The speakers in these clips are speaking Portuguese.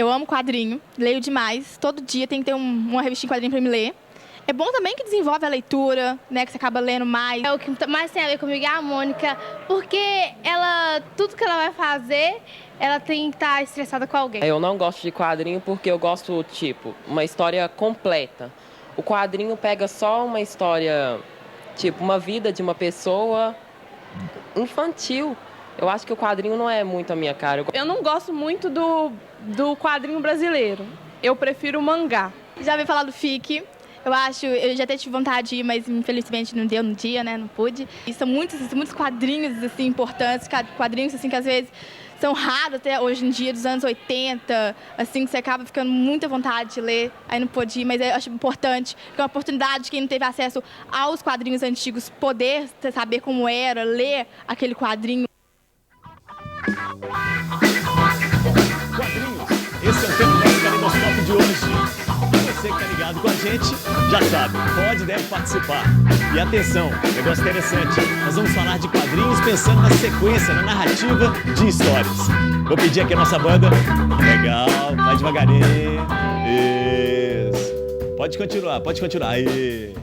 Eu amo quadrinho, leio demais. Todo dia tem que ter uma revistinha em quadrinho para me ler. É bom também que desenvolve a leitura, né? Que você acaba lendo mais. O que mais tem a ver comigo é a Mônica, porque tudo que ela vai fazer, ela tem que estar estressada com alguém. Eu não gosto de quadrinho porque eu gosto, tipo, uma história completa. O quadrinho pega só uma história, tipo, uma vida de uma pessoa infantil. Eu acho que o quadrinho não é muito a minha cara. Eu não gosto muito do quadrinho brasileiro. Eu prefiro o mangá. Já ouvi falar do FIC. Eu já até tive vontade de ir, mas infelizmente não deu no dia, né? Não pude. E são muitos quadrinhos, assim, importantes. Quadrinhos, assim, que às vezes são raros até hoje em dia, dos anos 80, assim, que você acaba ficando muita vontade de ler. Aí não pude ir, mas eu acho importante, que é uma oportunidade de quem não teve acesso aos quadrinhos antigos, poder saber como era, ler aquele quadrinho. Quadrinhos, esse é o tema do nosso Caleidoscópio de hoje. Você que está ligado com a gente, já sabe, pode e deve participar. E atenção, negócio interessante, nós vamos falar de quadrinhos pensando na sequência, na narrativa de histórias. Vou pedir aqui a nossa banda. Legal, vai devagarinho. Isso. Pode continuar, pode continuar. Aí.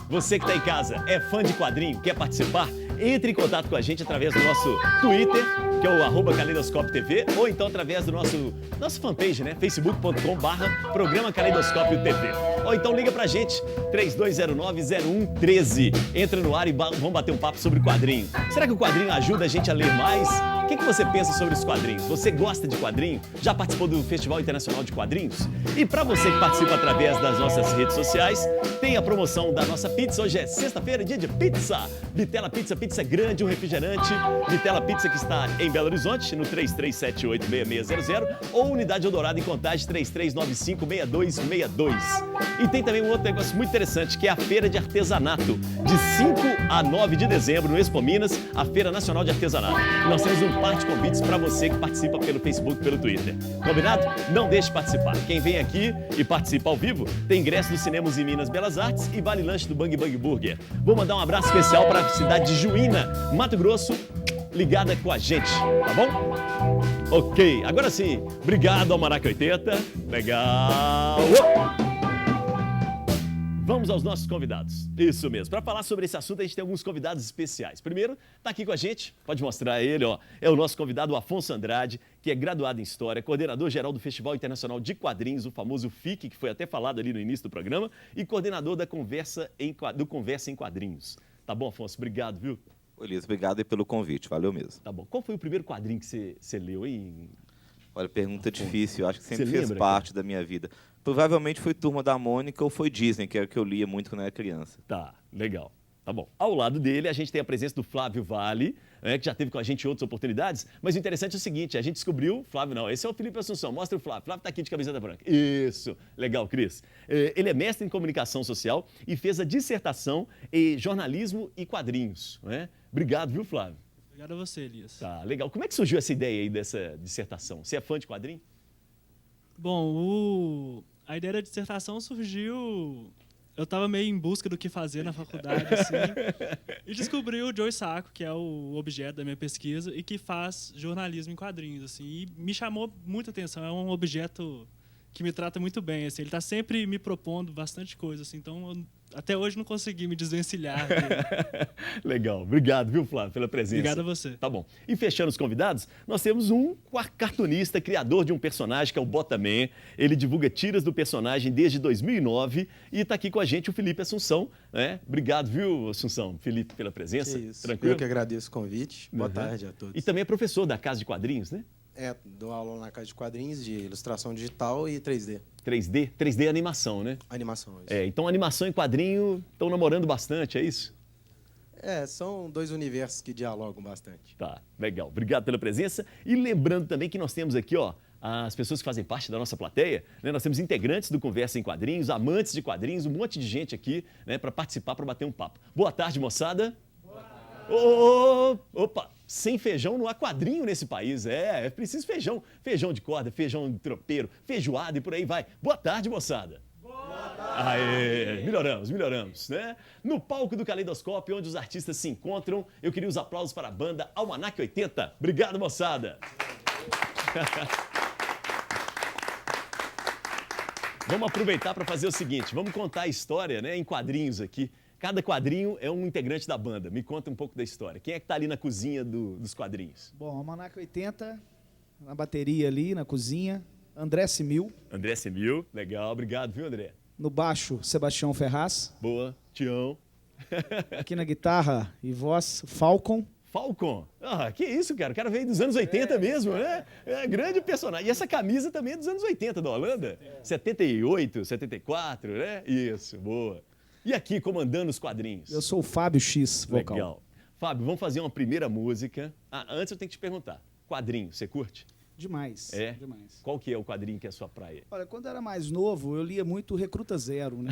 Você que está em casa, é fã de quadrinho, quer participar? Entre em contato com a gente através do nosso Twitter, que é o @CaleidoscópioTV, ou então através do nossa fanpage, né? facebook.com/Programa Caleidoscópio TV. Ou então liga pra gente, 3209-0113. Entra no ar e vamos bater um papo sobre quadrinho. Será que o quadrinho ajuda a gente a ler mais? O que você pensa sobre os quadrinhos? Você gosta de quadrinho? Já participou do Festival Internacional de Quadrinhos? E para você que participa através das nossas redes sociais, tem a promoção da nossa pizza. Hoje é sexta-feira, dia de pizza. Vitela Pizza, pizza grande, um refrigerante. Vitela Pizza que está em Belo Horizonte, no 3378-6600, ou Unidade Eldorado em Contagem, 3395-6262. E tem também um outro negócio muito interessante, que é a Feira de Artesanato, de 5 a 9 de dezembro, no Expo Minas, a Feira Nacional de Artesanato. Nós temos um par de convites para você que participa pelo Facebook, pelo Twitter. Combinado? Não deixe de participar. Quem vem aqui e participa ao vivo, tem ingresso do Cinemas em Minas Belas Artes e vale lanche do Bang Bang Burger. Vou mandar um abraço especial para a cidade de Juína, Mato Grosso, ligada com a gente, tá bom? Ok, agora sim. Obrigado, Almanac 80. Legal. Vamos aos nossos convidados. Isso mesmo. Para falar sobre esse assunto, a gente tem alguns convidados especiais. Primeiro, está aqui com a gente, pode mostrar ele, ó. É o nosso convidado, o Afonso Andrade, que é graduado em História, coordenador-geral do Festival Internacional de Quadrinhos, o famoso FIC, que foi até falado ali no início do programa, e coordenador do Conversa em Quadrinhos. Tá bom, Afonso? Obrigado, viu? Elias, obrigado aí pelo convite, valeu mesmo. Tá bom. Qual foi o primeiro quadrinho que você leu aí? Olha, pergunta difícil, eu acho que sempre Você fez lembra, parte da minha vida. Provavelmente foi Turma da Mônica ou foi Disney, que era o que eu lia muito quando era criança. Tá, legal. Tá bom. Ao lado dele, a gente tem a presença do Flávio Vale, que já teve com a gente em outras oportunidades. Mas o interessante é o seguinte, a gente descobriu... Flávio não, esse é o Felipe Assunção. Mostra o Flávio. Flávio está aqui de camiseta branca. Isso. Legal, Cris. Ele é mestre em comunicação social e fez a dissertação em jornalismo e quadrinhos. Né? Obrigado, viu, Flávio? Obrigado a você, Elias. Tá, legal. Como é que surgiu essa ideia aí dessa dissertação? Você é fã de quadrinho? Bom, a ideia da dissertação surgiu... Eu estava meio em busca do que fazer na faculdade, assim, e descobri o Joe Sacco, que é o objeto da minha pesquisa, e que faz jornalismo em quadrinhos, assim, e me chamou muita atenção. É um objeto que me trata muito bem, assim, ele está sempre me propondo bastante coisa, assim, então até hoje não consegui me desvencilhar dele. Legal, obrigado, viu, Flávio, pela presença. Obrigado a você. Tá bom. E fechando os convidados, nós temos um cartunista, criador de um personagem, que é o Botaman. Ele divulga tiras do personagem desde 2009 e está aqui com a gente o Felipe Assunção. Né? Obrigado, viu, Assunção, Felipe, pela presença. Que isso. Tranquilo? Eu que agradeço o convite. Boa tarde a todos. E também é professor da Casa de Quadrinhos, né? Dou aula na Casa de Quadrinhos de ilustração digital e 3D. 3D é animação, né? Animação, isso. Então animação e quadrinho estão namorando bastante, é isso? São dois universos que dialogam bastante. Tá, legal. Obrigado pela presença. E lembrando também que nós temos aqui, ó, as pessoas que fazem parte da nossa plateia, né? Nós temos integrantes do Conversa em Quadrinhos, amantes de quadrinhos, um monte de gente aqui, né, para participar, para bater um papo. Boa tarde, moçada. Boa tarde. Opa, sem feijão não há quadrinho nesse país. É preciso feijão. Feijão de corda, feijão de tropeiro, feijoada e por aí vai. Boa tarde, moçada. Boa tarde. Aê, melhoramos, né? No palco do Caleidoscópio, onde os artistas se encontram, eu queria os aplausos para a banda Almanac 80. Obrigado, moçada. Vamos aproveitar para fazer o seguinte, vamos contar a história, né, em quadrinhos aqui. Cada quadrinho é um integrante da banda. Me conta um pouco da história. Quem é que tá ali na cozinha dos quadrinhos? Bom, Almanac 80, na bateria ali, na cozinha. André Simil. André Simil, legal. Obrigado, viu, André? No baixo, Sebastião Ferraz. Boa, Tião. Aqui na guitarra e voz, Falcon. Falcon. Ah, que isso, cara. O cara veio dos anos 80 mesmo, né? É grande personagem. E essa camisa também é dos anos 80 da Holanda. 78, 74, né? Isso, boa. E aqui, comandando os quadrinhos? Eu sou o Fábio X, vocal. Legal. Fábio, vamos fazer uma primeira música. Antes eu tenho que te perguntar. Quadrinho, você curte? Demais. É? Demais. Qual que é o quadrinho que é a sua praia? Olha, quando eu era mais novo, eu lia muito Recruta Zero, né?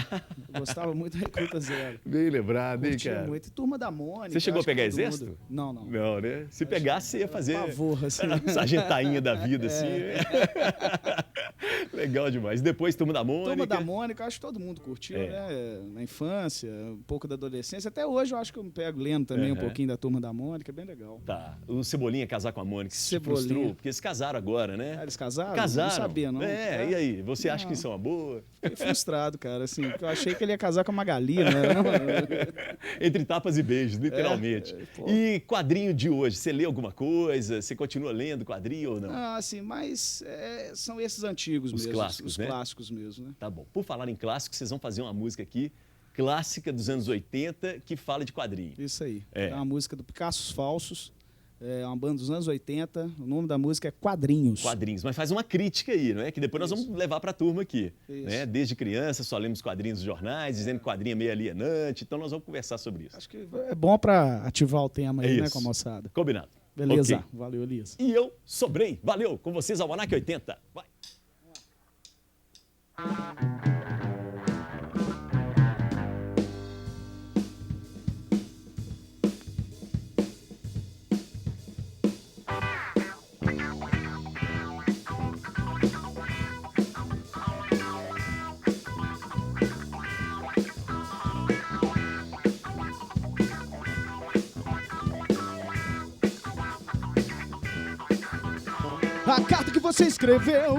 Eu gostava muito de Recruta Zero. Bem lembrado, hein, Curtia cara? muito. E Turma da Mônica. Você chegou a acho que pegar todo exército? mundo. Não, não. Não, né? Se pegasse, você ia fazer... Pavor, assim. Sargentainha da vida, assim. Legal demais. Depois, Turma da Mônica. Turma da Mônica, acho que todo mundo curtiu, né? Na infância, um pouco da adolescência. Até hoje eu acho que eu me pego lendo também um pouquinho da Turma da Mônica, é bem legal. Tá. O Cebolinha casar com a Mônica, se Cebolinha. frustrou, porque eles casaram agora, né? Eles casaram? Casaram. Não sabia, não. É, e aí? Você acha que isso é uma boa? Fiquei frustrado, cara, assim, porque eu achei que ele ia casar com a Magali, né? Entre tapas e beijos, literalmente. E quadrinho de hoje, você lê alguma coisa? Você continua lendo quadrinho ou não? Ah, assim, mas são esses antigos Os mesmo. clássicos, os né? clássicos mesmo, né? Tá bom. Por falar em clássicos, vocês vão fazer uma música aqui, clássica dos anos 80, que fala de quadrinho. Isso aí. É. É uma música do Picassos Falsos. É uma banda dos anos 80, o nome da música é Quadrinhos. Quadrinhos, mas faz uma crítica aí, não é? Que depois nós vamos levar para a turma aqui. Isso. Né? Desde criança, só lemos quadrinhos dos jornais, dizendo que quadrinho é meio alienante, então nós vamos conversar sobre isso. Acho que é bom para ativar o tema aí, né, isso. com a moçada. Combinado. Beleza, Ok. valeu, Elias. E eu sobrei. Valeu, com vocês, Almanac 80. Vai. A carta que você escreveu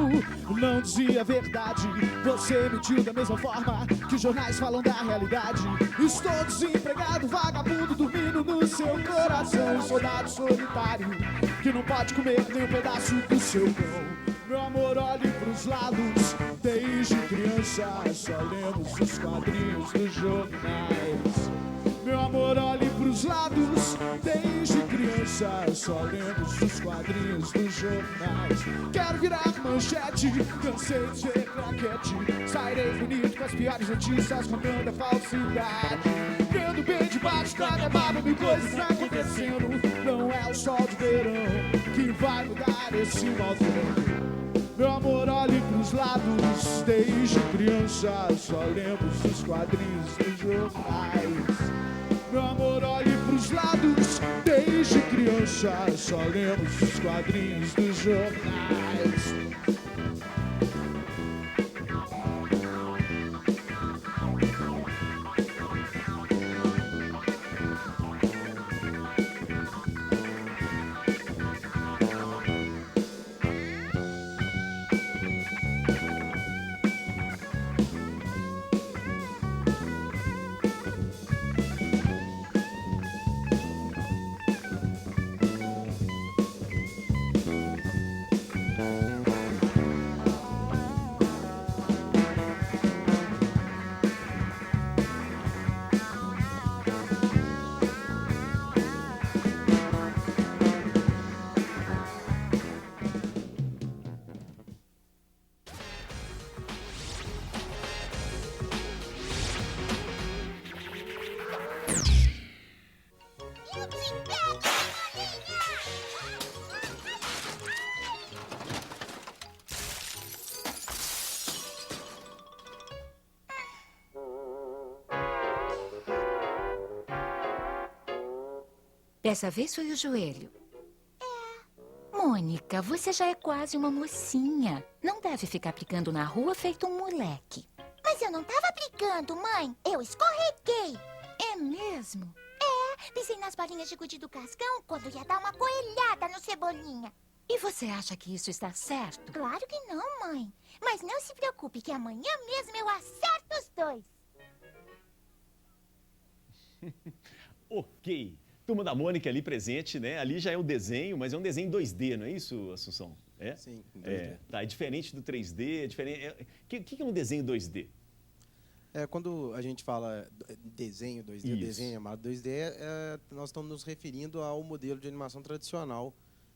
não dizia a verdade. Você mentiu da mesma forma que os jornais falam da realidade. Estou desempregado, vagabundo, dormindo no seu coração. Soldado solitário que não pode comer nem um pedaço do seu pão. Meu amor, olhe pros lados. Desde criança só lemos os quadrinhos dos jornais. Meu amor, olhe pros lados. Desde criança só lemos os quadrinhos dos jornais. Quero virar manchete, cansei de ser claquete. Sairei bonito com as piores notícias, contando a falsidade. Vendo bem debaixo da minha barba, mil coisas acontecendo. Não é o sol de verão que vai mudar esse mau tempo. Meu amor, olhe pros lados. Desde criança só lemos os quadrinhos dos jornais. Meu amor, olhe pros lados. Desde criança só lemos os quadrinhos dos jornais. Dessa vez foi o joelho. Mônica, você já é quase uma mocinha. Não deve ficar aplicando na rua feito um moleque. Mas eu não tava aplicando, mãe. Eu escorreguei. É mesmo? Pisei nas bolinhas de gude do Cascão quando ia dar uma coelhada no Cebolinha. E você acha que isso está certo? Claro que não, mãe. Mas não se preocupe que amanhã mesmo eu acerto os dois. Ok. Turma da Mônica ali presente, né? Ali já é um desenho, mas é um desenho 2D, não é isso, Assunção? É? Sim, 2D. É, tá, é diferente do 3D, é diferente... O que é um desenho 2D? Quando a gente fala desenho 2D, Isso. desenho chamado 2D, nós estamos nos referindo ao modelo de animação tradicional,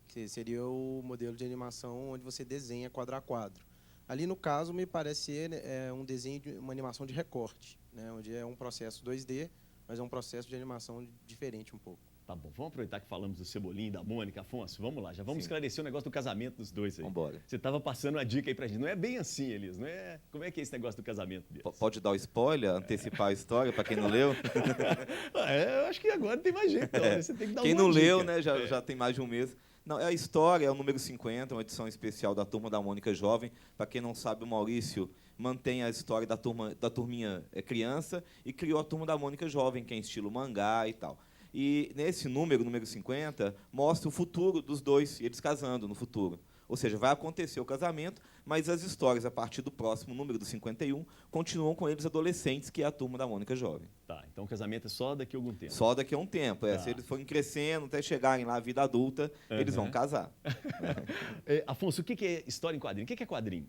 que seria o modelo de animação onde você desenha quadro a quadro. Ali, no caso, me parece ser um desenho, uma animação de recorte, né, onde é um processo 2D, mas é um processo de animação diferente um pouco. Tá bom, vamos aproveitar que falamos do Cebolinha e da Mônica. Afonso, vamos lá, já vamos Sim. esclarecer o negócio do casamento dos dois aí. Vambora. Você estava passando uma dica aí pra gente. Não é bem assim, Elias, não é? Como é que é esse negócio do casamento deles? Pode dar o spoiler, antecipar a história para quem não leu? Eu acho que agora não tem mais jeito, não, né? Você tem que dar Quem uma não dica. leu, né, já tem mais de um mês. Não, a história é o número 50, uma edição especial da Turma da Mônica Jovem. Para quem não sabe, o Maurício mantém a história da turminha criança e criou a Turma da Mônica Jovem, que é em estilo mangá e tal. E nesse número 50, mostra o futuro dos dois, eles casando no futuro. Ou seja, vai acontecer o casamento, mas as histórias, a partir do próximo número, do 51, continuam com eles adolescentes, que é a Turma da Mônica Jovem. Tá, então o casamento é só daqui a algum tempo. Só daqui a um tempo. Tá. Se eles forem crescendo, até chegarem lá à vida adulta, eles vão casar. Afonso, o que é história em quadrinho? O que é quadrinho?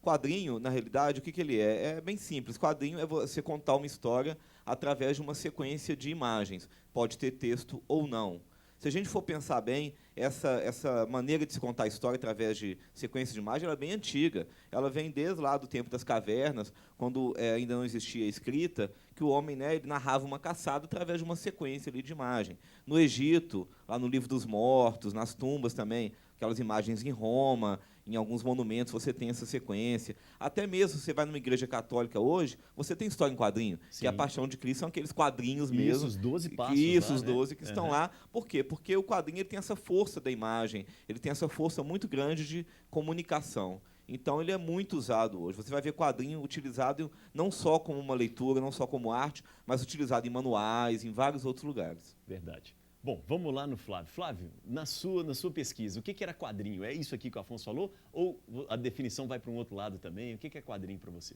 Quadrinho, na realidade, o que ele é? É bem simples. Quadrinho é você contar uma história através de uma sequência de imagens. Pode ter texto ou não. Se a gente for pensar bem, essa maneira de se contar a história através de sequência de imagens ela é bem antiga. Ela vem desde lá do tempo das cavernas, quando ainda não existia a escrita, que o homem, né, ele narrava uma caçada através de uma sequência ali de imagem. No Egito, lá no Livro dos Mortos, nas tumbas também, aquelas imagens em Roma, em alguns monumentos você tem essa sequência. Até mesmo você vai numa igreja católica hoje, você tem história em quadrinho, Sim. que a Paixão de Cristo são aqueles quadrinhos Isso, mesmo. os 12 passos Isso, lá, os 12 que né? estão lá. Por quê? Porque o quadrinho ele tem essa força da imagem, ele tem essa força muito grande de comunicação. Então, ele é muito usado hoje. Você vai ver quadrinho utilizado não só como uma leitura, não só como arte, mas utilizado em manuais, em vários outros lugares. Verdade. Bom, vamos lá no Flávio. Flávio, na sua pesquisa, o que era quadrinho? É isso aqui que o Afonso falou? Ou a definição vai para um outro lado também? O que é quadrinho para você?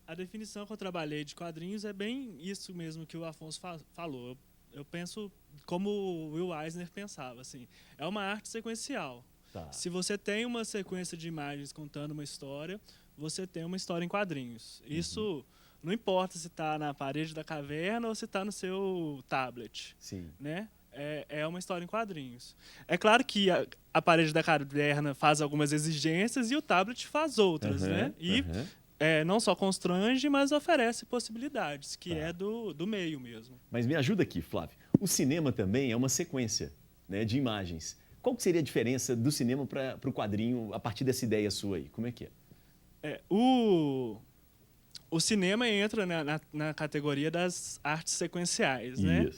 A definição que eu trabalhei de quadrinhos é bem isso mesmo que o Afonso falou. Eu penso como o Will Eisner pensava. Assim, é uma arte sequencial. Tá. Se você tem uma sequência de imagens contando uma história, você tem uma história em quadrinhos. Isso não importa se está na parede da caverna ou se está no seu tablet. Sim. Né? É uma história em quadrinhos. É claro que a parede da caverna faz algumas exigências e o tablet faz outras. Né? E não só constrange, mas oferece possibilidades, que é do meio mesmo. Mas me ajuda aqui, Flávio. O cinema também é uma sequência, né, de imagens. Qual que seria a diferença do cinema para o quadrinho a partir dessa ideia sua aí? Como é que é? O cinema entra na categoria das artes sequenciais, né?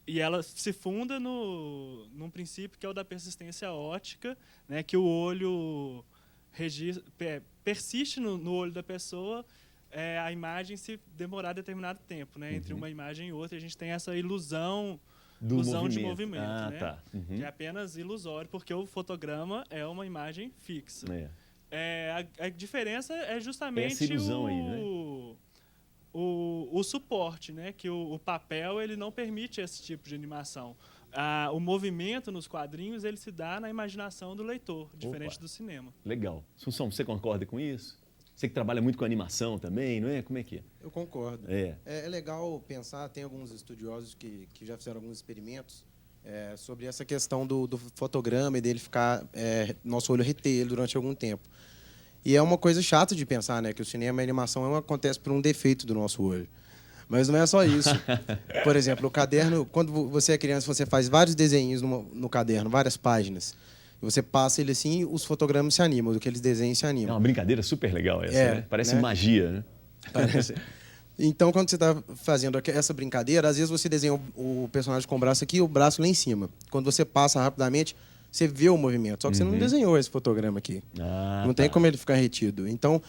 E ela se funda num princípio que é o da persistência óptica, né? Que o olho persiste no olho da pessoa a imagem se demorar determinado tempo, né? Entre uma imagem e outra, a gente tem essa ilusão de movimento, né? Tá. Que é apenas ilusório, porque o fotograma é uma imagem fixa. A diferença é justamente essa ilusão aí, né? o suporte, né? Que o papel ele não permite esse tipo de animação. O movimento nos quadrinhos ele se dá na imaginação do leitor, diferente do cinema. Legal. Assunção, você concorda com isso? Você que trabalha muito com animação também, não é? Como é que é? Eu concordo. É legal pensar, tem alguns estudiosos que já fizeram alguns experimentos sobre essa questão do fotograma e dele ficar, nosso olho reter ele durante algum tempo. E é uma coisa chata de pensar, né? Que o cinema e a animação acontece por um defeito do nosso olho. Mas não é só isso. Por exemplo, o caderno, quando você é criança, você faz vários desenhos no caderno, várias páginas. Você passa ele assim, os fotogramas se animam, aqueles desenhos se animam. É uma brincadeira super legal essa, né? Parece magia, né? Parece. Então, quando você está fazendo essa brincadeira, às vezes você desenha o personagem com o braço aqui e o braço lá em cima. Quando você passa rapidamente, você vê o movimento. Só que você não desenhou esse fotograma aqui. Não tem como ele ficar retido. Então,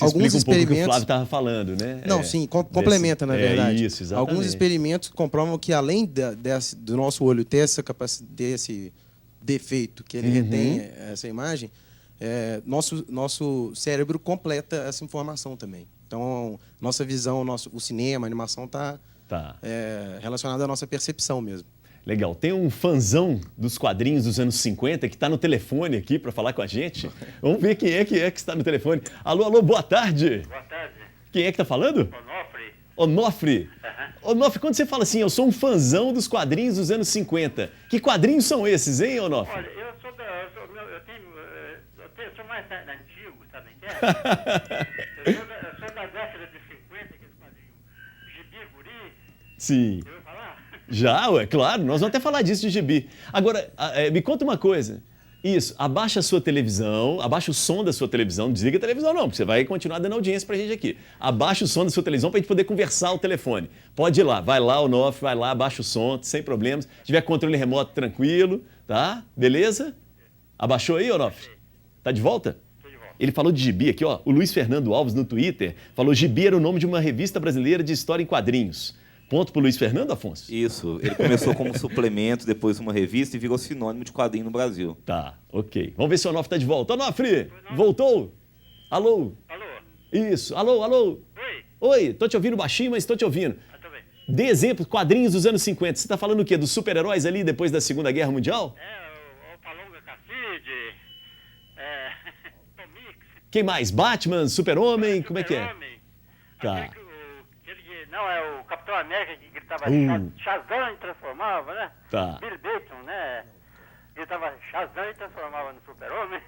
alguns experimentos... pouco o que o Flávio estava falando, né? Não, sim, complementa, na verdade. Isso, exatamente. Alguns experimentos comprovam que, além do nosso olho ter essa capacidade, defeito, que ele retém essa imagem, nosso cérebro completa essa informação também. Então, nossa visão, o cinema, a animação está relacionada à nossa percepção mesmo. Legal. Tem um fãzão dos quadrinhos dos anos 50 que está no telefone aqui para falar com a gente. Vamos ver quem é que está no telefone. Alô, alô, boa tarde. Boa tarde. Quem é que está falando? Onofre. Onofre. Onofre, quando você fala assim, eu sou um fãzão dos quadrinhos dos anos 50, que quadrinhos são esses, hein, Onofre? Olha, eu sou mais antigo, sabe o que é? eu sou da década de 50, que esse quadrinho Gibi Guri. Sim. Eu vou falar? Já, ué, claro, nós vamos até falar disso de gibi. Agora, me conta uma coisa. Isso, abaixa a sua televisão, abaixa o som da sua televisão, não desliga a televisão não, porque você vai continuar dando audiência pra gente aqui. Abaixa o som da sua televisão pra gente poder conversar ao telefone. Pode ir lá, vai lá, Onofre, vai lá, abaixa o som, sem problemas. Se tiver controle remoto, tranquilo, tá? Beleza? Abaixou aí, Onofre? Tá de volta? Ele falou de gibi aqui, ó. O Luiz Fernando Alves no Twitter falou: gibi era o nome de uma revista brasileira de história em quadrinhos. Ponto pro Luiz Fernando, Afonso? Isso. Ele começou como suplemento, depois uma revista e virou sinônimo de quadrinho no Brasil. Tá, ok. Vamos ver se o Onofre tá de volta. Onofre, voltou? Alô? Alô? Isso. Alô, alô? Oi? Oi, tô te ouvindo baixinho, mas tô te ouvindo. Tô bem. Dê exemplo, quadrinhos dos anos 50. Você tá falando o quê? Dos super-heróis ali depois da Segunda Guerra Mundial? O Palonga Cacide, Tomix. Quem mais? Batman, Super-Homem, como é que é? Tá. Não, é o Capitão América que gritava Shazam e transformava, né? Tá. Billy Batson, né? Gritava Shazam e transformava no Super-Homem.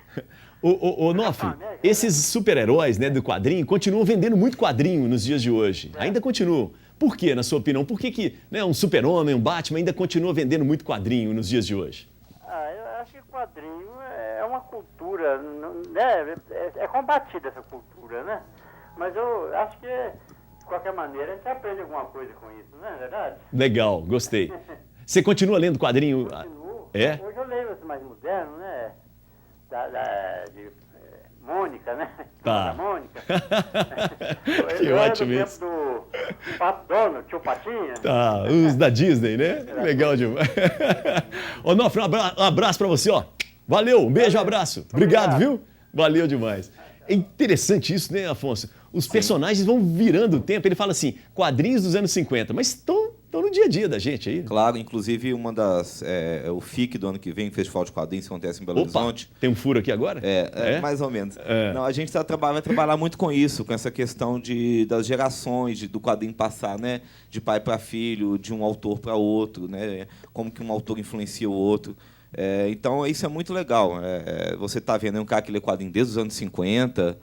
Ô, Onofre, esses super-heróis, né, do quadrinho continuam vendendo muito quadrinho nos dias de hoje. Ainda continuam. Por quê, na sua opinião? Por que né, um Super-Homem, um Batman ainda continua vendendo muito quadrinho nos dias de hoje? Eu acho que quadrinho é uma cultura, né? É combatida essa cultura, né? Mas eu acho que de qualquer maneira, a gente aprende alguma coisa com isso, não é verdade? Legal, gostei. Você continua lendo quadrinho? Continuo. É? Hoje eu leio esse mais moderno, né? De Mônica, né? Tá. Da Mônica. Que ótimo isso. Eu lembro do Pato Donald, Tio Patinha. Tá, os da Disney, né? Legal demais. Onofre, um abraço pra você, ó. Valeu, um beijo, um abraço. Obrigado, viu? Valeu demais. É interessante isso, né, Afonso? Os personagens vão virando o tempo. Ele fala assim, quadrinhos dos anos 50, mas estão no dia a dia da gente aí. Claro, inclusive o FIC do ano que vem, o Festival de Quadrinhos, que acontece em Belo Horizonte. Tem um furo aqui agora? Mais ou menos. Não, a gente vai trabalhar muito com isso, com essa questão das gerações, do quadrinho passar, né? De pai para filho, de um autor para outro, né? Como que um autor influencia o outro. Então, isso é muito legal. Você está vendo um cara que lê quadrinho desde os anos 50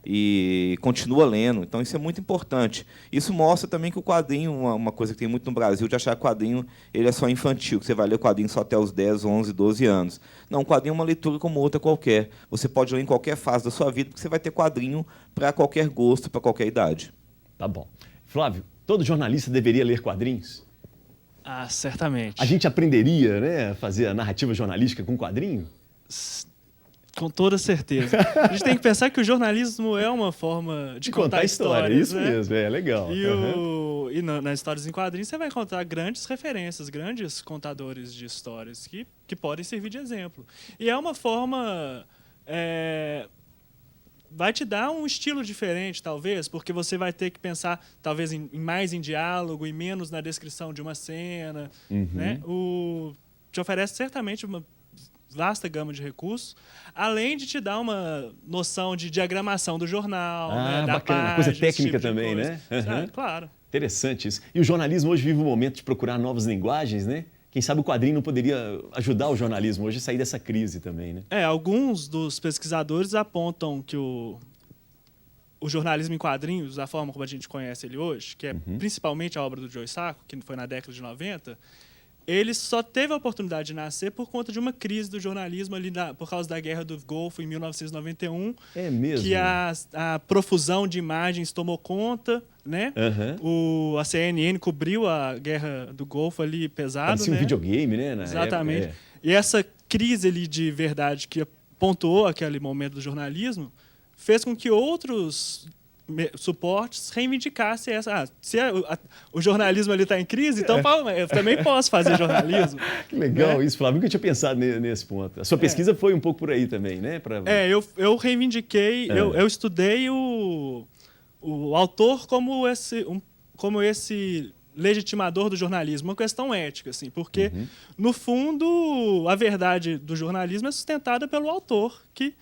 e continua lendo. Então, isso é muito importante. Isso mostra também que o quadrinho, uma coisa que tem muito no Brasil, de achar que o quadrinho ele é só infantil, que você vai ler quadrinho só até os 10, 11, 12 anos. Não, o quadrinho é uma leitura como outra qualquer. Você pode ler em qualquer fase da sua vida, porque você vai ter quadrinho para qualquer gosto, para qualquer idade. Tá bom. Flávio, todo jornalista deveria ler quadrinhos? Ah, certamente. A gente aprenderia, né, a fazer a narrativa jornalística com quadrinho? Com toda certeza. A gente tem que pensar que o jornalismo é uma forma de contar histórias. Isso né? mesmo, é legal. E nas histórias em quadrinhos você vai encontrar grandes referências, grandes contadores de histórias que podem servir de exemplo. E é uma forma... vai te dar um estilo diferente, talvez, porque você vai ter que pensar, talvez, mais em diálogo e menos na descrição de uma cena. Né? Te oferece certamente uma vasta gama de recursos, além de te dar uma noção de diagramação do jornal, né? Da bacana. página, Coisa técnica tipo também, né? Claro. Interessante isso. E o jornalismo hoje vive um momento de procurar novas linguagens, né? Quem sabe o quadrinho não poderia ajudar o jornalismo hoje a sair dessa crise também, né? Alguns dos pesquisadores apontam que o jornalismo em quadrinhos, da forma como a gente conhece ele hoje, que é principalmente a obra do Joe Sacco, que foi na década de 90, ele só teve a oportunidade de nascer por conta de uma crise do jornalismo ali por causa da Guerra do Golfo em 1991. É mesmo? Que a profusão de imagens tomou conta, né? A CNN cobriu a Guerra do Golfo ali pesado, parecia um videogame, né? Exatamente. E essa crise ali de verdade que pontuou aquele momento do jornalismo fez com que outros suportes reivindicasse essa. Se o jornalismo ali está em crise, então eu também posso fazer jornalismo. Que legal, né? isso, Flávio. Nunca tinha pensado nesse ponto. A sua pesquisa foi um pouco por aí também, né? Eu reivindiquei, eu estudei o autor como esse legitimador do jornalismo, uma questão ética, assim, porque, no fundo, a verdade do jornalismo é sustentada pelo autor, que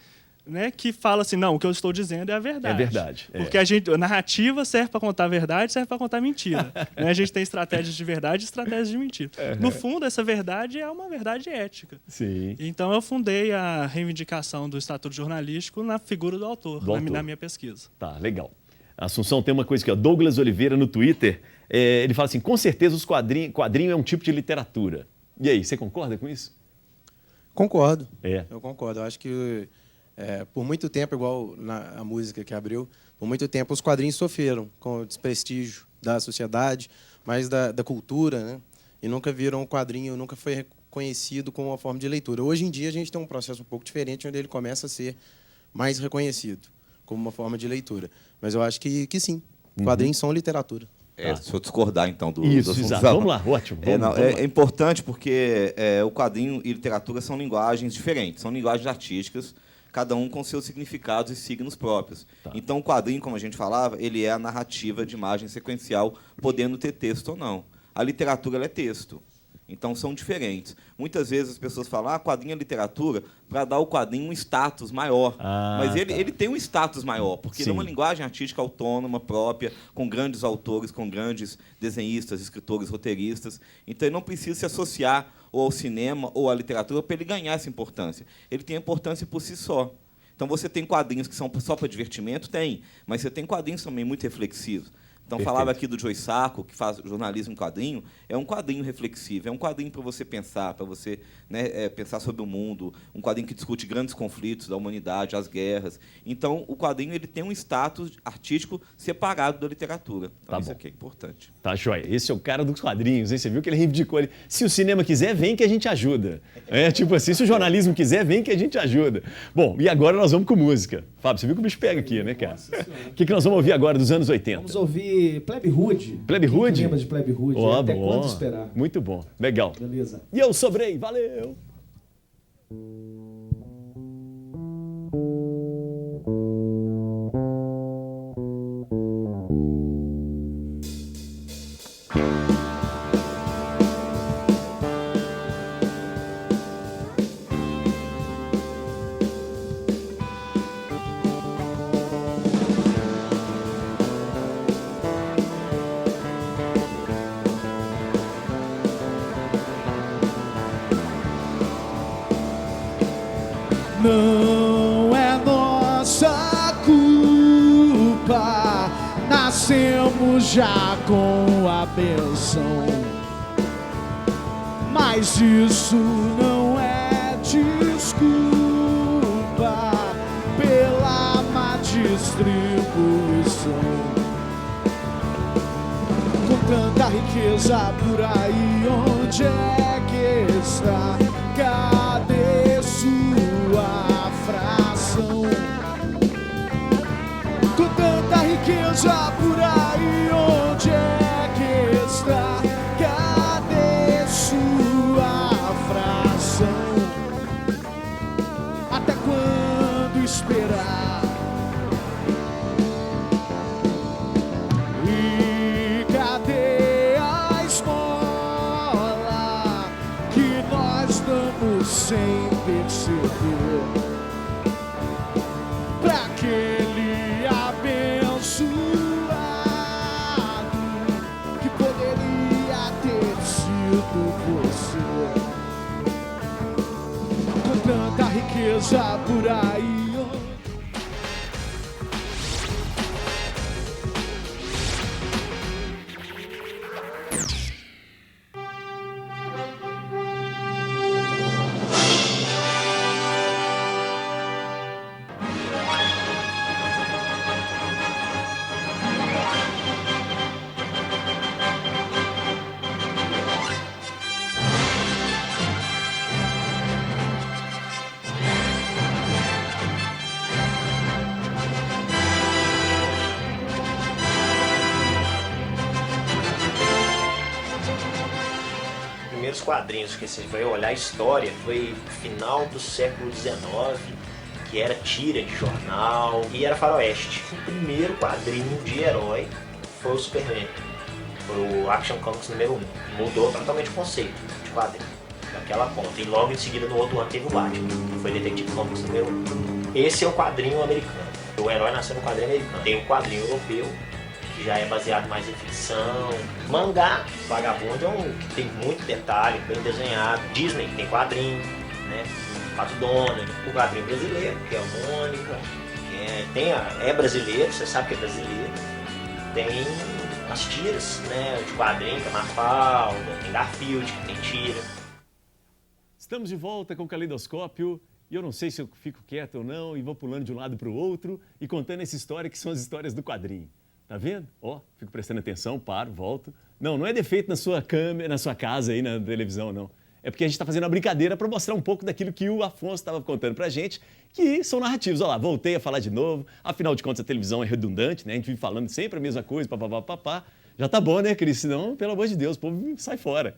fala assim, não, o que eu estou dizendo é a verdade. É verdade. Porque a narrativa serve para contar a verdade, serve para contar a mentira. Né? A gente tem estratégias de verdade e estratégias de mentira. No fundo, essa verdade é uma verdade ética. Sim. Então, eu fundei a reivindicação do estatuto jornalístico na figura do autor, na minha pesquisa. Tá, legal. Assunção, tem uma coisa aqui, ó, Douglas Oliveira no Twitter, ele fala assim, com certeza os quadrinho é um tipo de literatura. E aí, você concorda com isso? Concordo. Eu concordo. Eu acho que por muito tempo, igual a música que abriu, por muito tempo os quadrinhos sofreram com o desprestígio da sociedade, mas da cultura, né? E nunca viram o quadrinho, nunca foi reconhecido como uma forma de leitura. Hoje em dia a gente tem um processo um pouco diferente, onde ele começa a ser mais reconhecido como uma forma de leitura. Mas eu acho que sim, quadrinhos são literatura. Deixa eu discordar, então, do exato. Vamos lá, ótimo. Vamos lá. É importante porque o quadrinho e literatura são linguagens diferentes, são linguagens artísticas, cada um com seus significados e signos próprios. Então, o quadrinho, como a gente falava, ele é a narrativa de imagem sequencial, podendo ter texto ou não. A literatura ela é texto. Então, são diferentes. Muitas vezes as pessoas falam quadrinho é literatura para dar ao quadrinho um status maior. Mas ele tem um status maior, porque ele é uma linguagem artística autônoma, própria, com grandes autores, com grandes desenhistas, escritores, roteiristas. Então, ele não precisa se associar ou ao cinema ou à literatura para ele ganhar essa importância. Ele tem a importância por si só. Então, você tem quadrinhos que são só para divertimento? Tem. Mas você tem quadrinhos também muito reflexivos. Então, falava aqui do Joe Sacco, que faz jornalismo em quadrinho. É um quadrinho reflexivo, é um quadrinho para você pensar, para você pensar sobre o mundo, um quadrinho que discute grandes conflitos da humanidade, as guerras. Então, o quadrinho ele tem um status artístico separado da literatura. Então, isso aqui é importante. Tá, joia. Esse é o cara dos quadrinhos, hein? Você viu que ele reivindicou ali. Se o cinema quiser, vem que a gente ajuda. Tipo assim, se o jornalismo quiser, vem que a gente ajuda. Bom, e agora nós vamos com música. Fábio, você viu que o bicho pega aqui, né, cara? O que nós vamos ouvir agora dos anos 80? Vamos ouvir Plebe Hood. Plebe Hood? Lembra de Plebe Hood? Até quando esperar? Muito bom. Legal. Beleza. E eu sobrei. Valeu! Não é nossa culpa, nascemos já com a bênção, mas isso não é desculpa pela má distribuição. Com tanta riqueza por aí, onde é que está? Cadê sua fração? Com tanta riqueza por aí, onde é que está? Cadê sua fração? Até quando esperar? E cadê a esmola que nós damos sem perceber pra aquele abençoado que poderia ter sido você? Com tanta riqueza por aí. quadrinhos que você vai olhar a história, foi final do século XIX, que era tira de jornal e era faroeste. O primeiro quadrinho de herói foi o Superman, foi o Action Comics número 1. Mudou totalmente o conceito de quadrinho, daquela ponta. E logo em seguida, no outro ano, teve o Batman, que foi Detective Comics número 1. Esse é o quadrinho americano. O herói nasceu no quadrinho americano. Tem o quadrinho europeu, que já é baseado mais em ficção. Mangá, Vagabundo, tem muito detalhe, bem desenhado. Disney tem quadrinho, né? Pato Donald. O quadrinho brasileiro, que é o Mônica, que é brasileiro, você sabe que é brasileiro. Tem as tiras, né, de quadrinho, que é Mafalda, tem Garfield, que tem tira. Estamos de volta com o Caleidoscópio e eu não sei se eu fico quieto ou não e vou pulando de um lado para o outro e contando essa história que são as histórias do quadrinho. Tá vendo? Ó, fico prestando atenção, paro, volto. Não é defeito na sua câmera, na sua casa aí, na televisão, não. É porque a gente está fazendo uma brincadeira para mostrar um pouco daquilo que o Afonso estava contando para a gente, que são narrativos. Olha lá, voltei a falar de novo. Afinal de contas, a televisão é redundante, né? A gente vive falando sempre a mesma coisa, papapá. Já tá bom, né, Cris? Senão, pelo amor de Deus, o povo sai fora.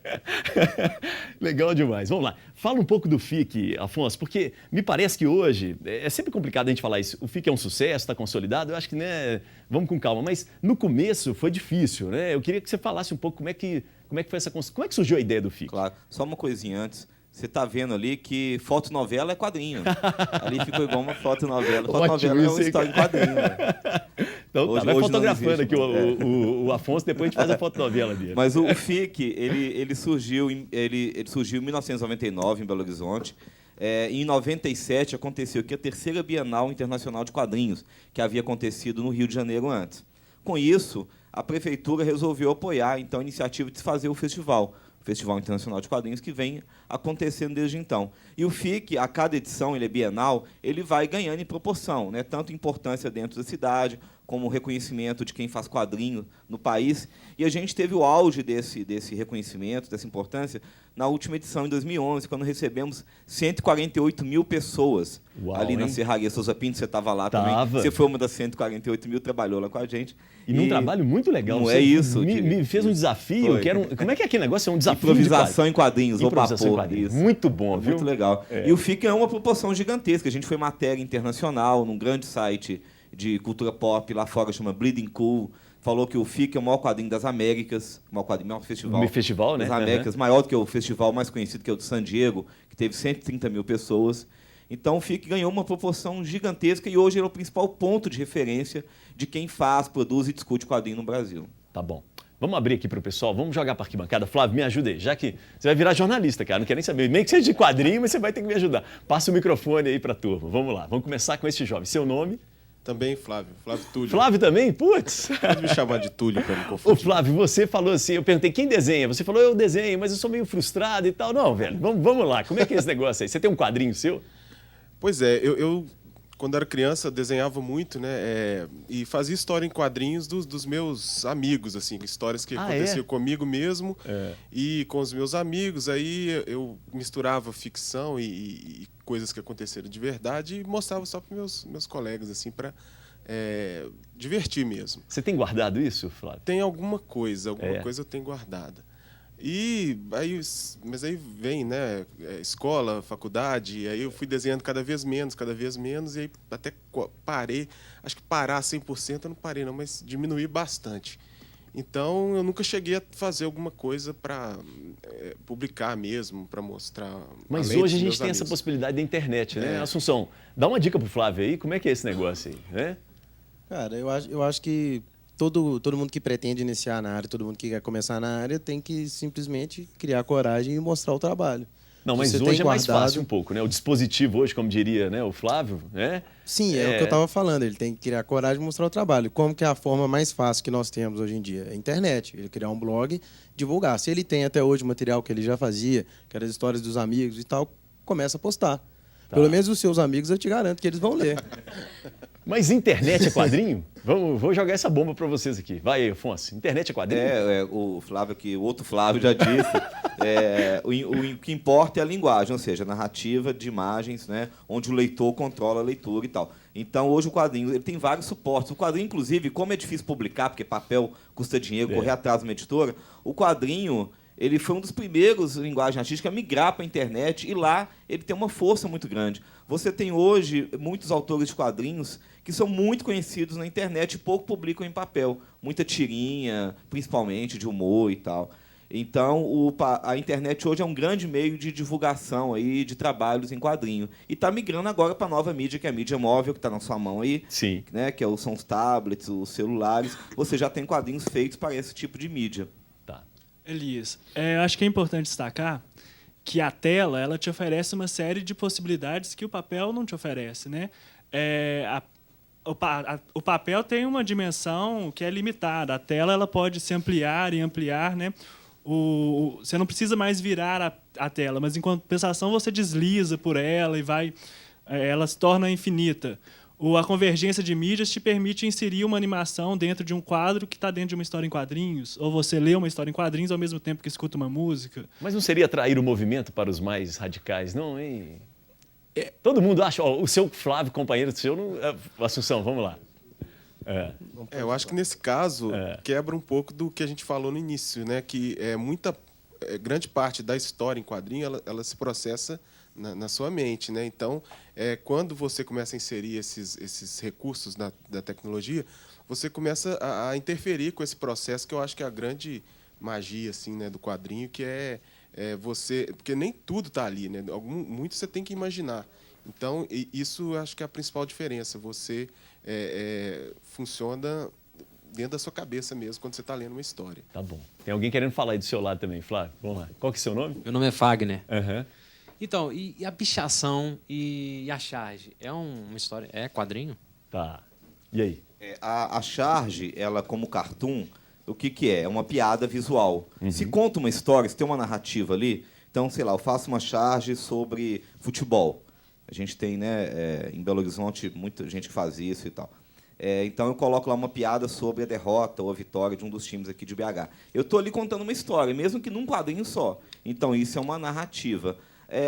Legal demais. Vamos lá. Fala um pouco do FIC, Afonso, porque me parece que hoje, é sempre complicado a gente falar isso. O FIC é um sucesso, está consolidado. Eu acho que, né, vamos com calma. Mas no começo foi difícil, né? Eu queria que você falasse um pouco como é que foi essa construção. Como é que surgiu a ideia do FIC? Claro. Só uma coisinha antes. Você está vendo ali que fotonovela é quadrinho. Ali ficou igual uma fotonovela. Fotonovela é uma história em quadrinho. Né? Então hoje, vai fotografando aqui o Afonso, depois a gente faz a fotonovela dele. Mas o FIC, ele surgiu em 1999 em Belo Horizonte. Em 97 aconteceu aqui a terceira Bienal Internacional de Quadrinhos, que havia acontecido no Rio de Janeiro antes. Com isso, a prefeitura resolveu apoiar então, a iniciativa de se fazer o Festival Internacional de Quadrinhos, que vem acontecendo desde então. E o FIC, a cada edição, ele é bienal, ele vai ganhando em proporção, né? Tanto importância dentro da cidade, como reconhecimento de quem faz quadrinho no país. E a gente teve o auge desse reconhecimento, dessa importância, na última edição, em 2011, quando recebemos 148 mil pessoas. Uau, ali na Serraria Souza Pinto. Você estava lá também. Você foi uma das 148 mil, trabalhou lá com a gente. E num trabalho muito legal. Não é isso. Me fez um desafio. Como é que é aquele negócio? É um desafio improvisação em quadrinhos. Improvisação em quadrinhos. Muito bom, viu? Muito legal. E o FIC é uma proporção gigantesca. A gente foi matéria internacional num grande site de cultura pop lá fora, chama Bleeding Cool. Falou que o FIC é o maior quadrinho das Américas, o maior festival né? das Américas, maior do que o festival mais conhecido, que é o de San Diego, que teve 130 mil pessoas. Então, o FIC ganhou uma proporção gigantesca e hoje ele é o principal ponto de referência de quem faz, produz e discute quadrinho no Brasil. Tá bom. Vamos abrir aqui para o pessoal, vamos jogar para a arquibancada. Flávio, me ajuda aí, já que você vai virar jornalista, cara, não quero nem saber. Nem que seja de quadrinho, mas você vai ter que me ajudar. Passa o microfone aí para a turma. Vamos lá, vamos começar com esse jovem. Seu nome? Também Flávio Túlio. Flávio também? Putz! Pode me chamar de Túlio para me confundir. Ô Flávio, você falou assim, eu perguntei quem desenha? Você falou, eu desenho, mas eu sou meio frustrado e tal. Não, velho, vamos lá, como é que é esse negócio aí? Você tem um quadrinho seu? Pois é, eu quando era criança desenhava muito, né? E fazia história em quadrinhos dos meus amigos, assim, histórias que aconteciam comigo mesmo e com os meus amigos. Aí eu misturava ficção e coisas que aconteceram de verdade e mostrava só para meus colegas, assim, para divertir mesmo. Você tem guardado isso, Flávio? Tem alguma coisa eu tenho guardada. Mas aí vem, né, escola, faculdade, aí eu fui desenhando cada vez menos, e aí até parei. Acho que parar 100% eu não parei não, mas diminuí bastante. Então eu nunca cheguei a fazer alguma coisa para publicar mesmo, para mostrar. Mas hoje a gente tem essa possibilidade da internet, né? Assunção, dá uma dica pro Flávio aí, como é que é esse negócio aí, né? Cara, eu acho que todo mundo que pretende iniciar na área, todo mundo que quer começar na área, tem que simplesmente criar coragem e mostrar o trabalho. Não, mas hoje é mais fácil um pouco, né? O dispositivo hoje, como diria, né, o Flávio, né? Sim, é o que eu estava falando. Ele tem que criar coragem e mostrar o trabalho. Como que é a forma mais fácil que nós temos hoje em dia? É a internet. Ele criar um blog, divulgar. Se ele tem até hoje material que ele já fazia, que era as histórias dos amigos e tal, começa a postar. Tá. Pelo menos os seus amigos, eu te garanto que eles vão ler. Mas internet é quadrinho? Vou jogar essa bomba para vocês aqui. Vai aí, Afonso. Internet é quadrinho? O Flávio, o outro Flávio já disse, o que importa é a linguagem, ou seja, a narrativa de imagens, né, onde o leitor controla a leitura e tal. Então, hoje o quadrinho ele tem vários suportes. O quadrinho, inclusive, como é difícil publicar, porque papel custa dinheiro, correr atrás de uma editora, o quadrinho ele foi um dos primeiros linguagem artística a migrar para a internet, e lá ele tem uma força muito grande. Você tem hoje muitos autores de quadrinhos que são muito conhecidos na internet e pouco publicam em papel. Muita tirinha, principalmente de humor e tal. Então, a internet hoje é um grande meio de divulgação aí de trabalhos em quadrinho. E está migrando agora para a nova mídia, que é a mídia móvel, que está na sua mão aí. Sim. Né, que são os tablets, os celulares. Você já tem quadrinhos feitos para esse tipo de mídia. Tá. Elias, eu acho que é importante destacar que a tela ela te oferece uma série de possibilidades que o papel não te oferece, né? O papel tem uma dimensão que é limitada. A tela ela pode se ampliar e ampliar, né? Você não precisa mais virar a tela, mas em compensação você desliza por ela e ela se torna infinita. A convergência de mídias te permite inserir uma animação dentro de um quadro que está dentro de uma história em quadrinhos, ou você lê uma história em quadrinhos ao mesmo tempo que escuta uma música. Mas não seria atrair o movimento para os mais radicais, não, hein? Todo mundo acha, o seu Flávio, companheiro do seu, Assunção, vamos lá. Eu acho que nesse caso quebra um pouco do que a gente falou no início, né? Que grande parte da história em quadrinho ela se processa na sua mente, né? Então, quando você começa a inserir esses recursos da tecnologia, você começa a interferir com esse processo que eu acho que é a grande magia assim, né, do quadrinho, que é você, porque nem tudo está ali, né? Muito você tem que imaginar. Então, isso eu acho que é a principal diferença. Você funciona dentro da sua cabeça mesmo quando você está lendo uma história. Tá bom. Tem alguém querendo falar aí do seu lado também, Flávio? Vamos lá. Qual que é o seu nome? Meu nome é Fagner. Uhum. Então, e a pichação e a charge? É uma história? É quadrinho? Tá. E aí? A charge, ela como cartoon, o que é? É uma piada visual. Uhum. Se conta uma história, se tem uma narrativa ali, então, sei lá, eu faço uma charge sobre futebol. A gente tem, né, em Belo Horizonte, muita gente que faz isso e tal. Então, eu coloco lá uma piada sobre a derrota ou a vitória de um dos times aqui de BH. Eu estou ali contando uma história, mesmo que num quadrinho só. Então, isso é uma narrativa.